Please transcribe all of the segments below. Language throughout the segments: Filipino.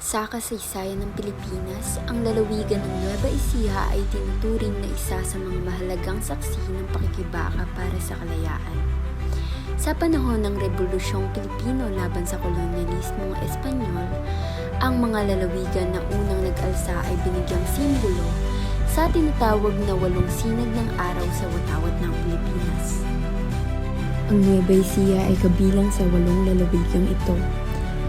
Sa kasaysayan ng Pilipinas, ang lalawigan ng Nueva Ecija ay tinuturing na isa sa mga mahalagang saksi ng pakikibaka para sa kalayaan. Sa panahon ng Rebolusyong Pilipino laban sa kolonyalismong Espanyol, ang mga lalawigan na unang nag-alsa ay binigyang simbolo sa tinatawag na walong sinag ng araw sa watawat ng Pilipinas. Ang Nueva Ecija ay kabilang sa walong lalawigang ito,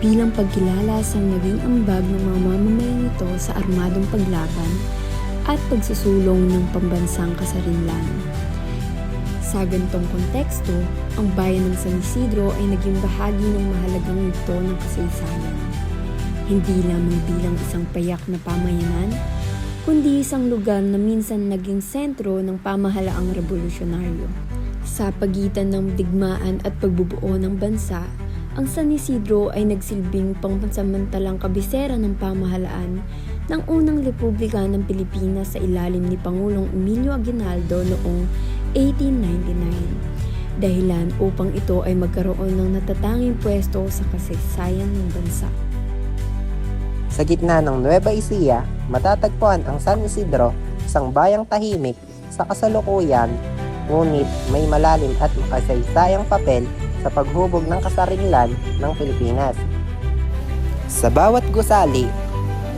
bilang pagkilala sa naging ambag ng mga mamamayan nito sa armadong paglaban at pagsusulong ng pambansang kasarinlan. Sa ganitong konteksto, ang bayan ng San Isidro ay naging bahagi ng mahalagang yugto ng kasaysayan. Hindi lamang bilang isang payak na pamayanan, kundi isang lugar na minsan naging sentro ng pamahalaang revolusyonaryo. Sa pagitan ng digmaan at pagbubuo ng bansa, ang San Isidro ay nagsilbing pangpansamantalang kabisera ng pamahalaan ng unang Republika ng Pilipinas sa ilalim ni Pangulong Emilio Aguinaldo noong 1899, dahilan upang ito ay magkaroon ng natatanging pwesto sa kasaysayan ng bansa. Sa gitna ng Nueva Ecija, matatagpuan ang San Isidro, isang bayang tahimik sa kasalukuyan, ngunit may malalim at makasaysayang papel sa paghubog ng kasarinlan ng Pilipinas. Sa bawat gusali,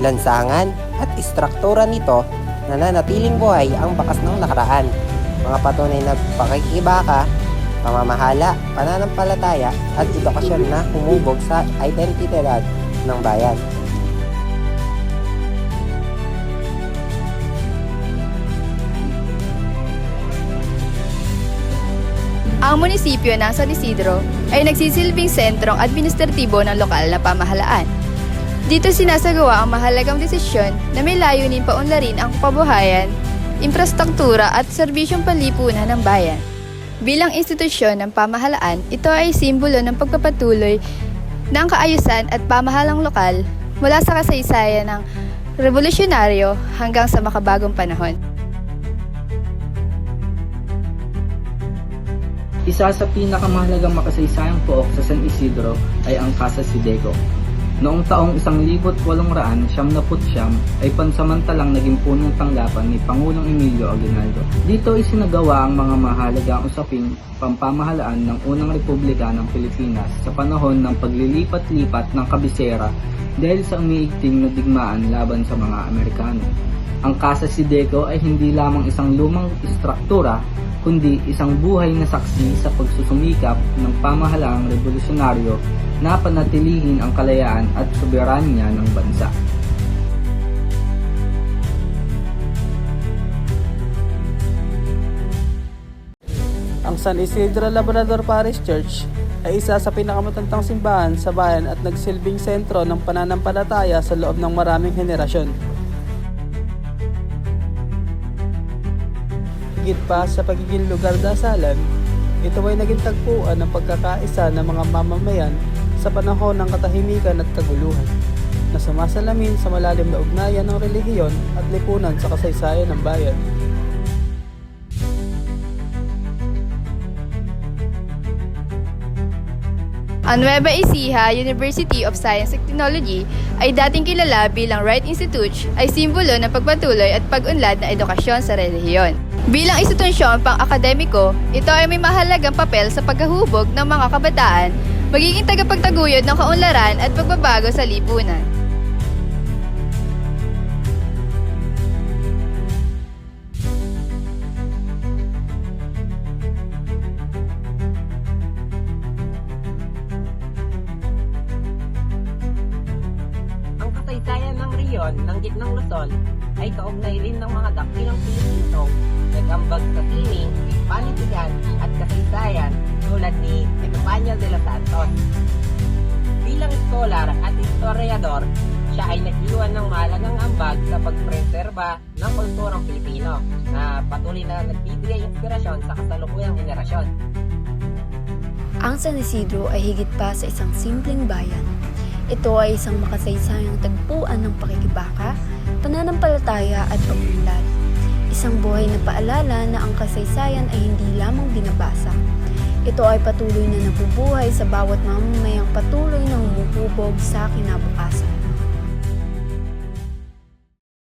lansangan at istruktura nito, nananatiling buhay ang bakas ng nakaraan, mga patunay na pakikibaka, pamamahala, pananampalataya at edukasyon na humubog sa identidad ng bayan. Ang munisipyo ng San Isidro ay nagsisilbing sentrong administratibo ng lokal na pamahalaan. Dito sinasagawa ang mahalagang desisyon na may layunin paunlarin ang kabuhayan, infrastruktura at serbisyong panlipunan ng bayan. Bilang institusyon ng pamahalaan, ito ay simbolo ng pagpapatuloy ng kaayusan at pamahalang lokal mula sa kasaysayan ng revolusyonaryo hanggang sa makabagong panahon. Isa sa pinakamahalagang makasaysayang pook sa San Isidro ay ang Casa Sideco. Noong taong 1879 ay pansamantalang naging punong tanggapan ni Pangulong Emilio Aguinaldo. Dito isinagawa ang mga mahalagang usaping pampamahalaan ng unang Republika ng Pilipinas sa panahon ng paglilipat-lipat ng kabisera dahil sa umiigting na digmaan laban sa mga Amerikano. Ang Casa Sideco ay hindi lamang isang lumang istruktura, kundi isang buhay na saksi sa pagsusumikap ng pamahalaang revolusyonaryo na panatilihin ang kalayaan at soberanya ng bansa. Ang San Isidro Labrador Parish Church ay isa sa pinakamatandang simbahan sa bayan at nagsilbing sentro ng pananampalataya sa loob ng maraming henerasyon. Higit pa sa pagiging lugar dasalan, ito ay naging tagpuan ng pagkakaisa ng mga mamamayan sa panahon ng katahimikan at kaguluhan, na sumasalamin sa malalim na ugnayan ng relihiyon at lipunan sa kasaysayan ng bayan. Ang Nueva Ecija University of Science and Technology ay dating kilala bilang Wright Institute ay simbolo ng pagpatuloy at pag-unlad na edukasyon sa relihiyon. Bilang institusyon pang-akademiko, ito ay may mahalagang papel sa paghahubog ng mga kabataan, magiging tagapagtaguyod ng kaunlaran at pagbabago sa lipunan. Ang kasaysayan ng riyon ng gitnang Luzon ay kaugnay rin ng mga dakilang Pilipino nag-ambag sa sining, panitikan at kasaysayan tulad ni Epifanio de los Santos. Bilang scholar at historiador, siya ay nag-iwan ng mahalagang ambag sa pagpreserba ng kulturang Pilipino na patuloy na nagbibigay inspirasyon sa kasalukuyang henerasyon. Ang San Isidro ay higit pa sa isang simpleng bayan. Ito ay isang makasaysayang tagpuan ng pakikibaka, pananampalataya at pag-unlad. Isang buhay na paalala na ang kasaysayan ay hindi lamang binabasa. Ito ay patuloy na nabubuhay sa bawat mamamayang patuloy na humuhubog sa kinabukasan.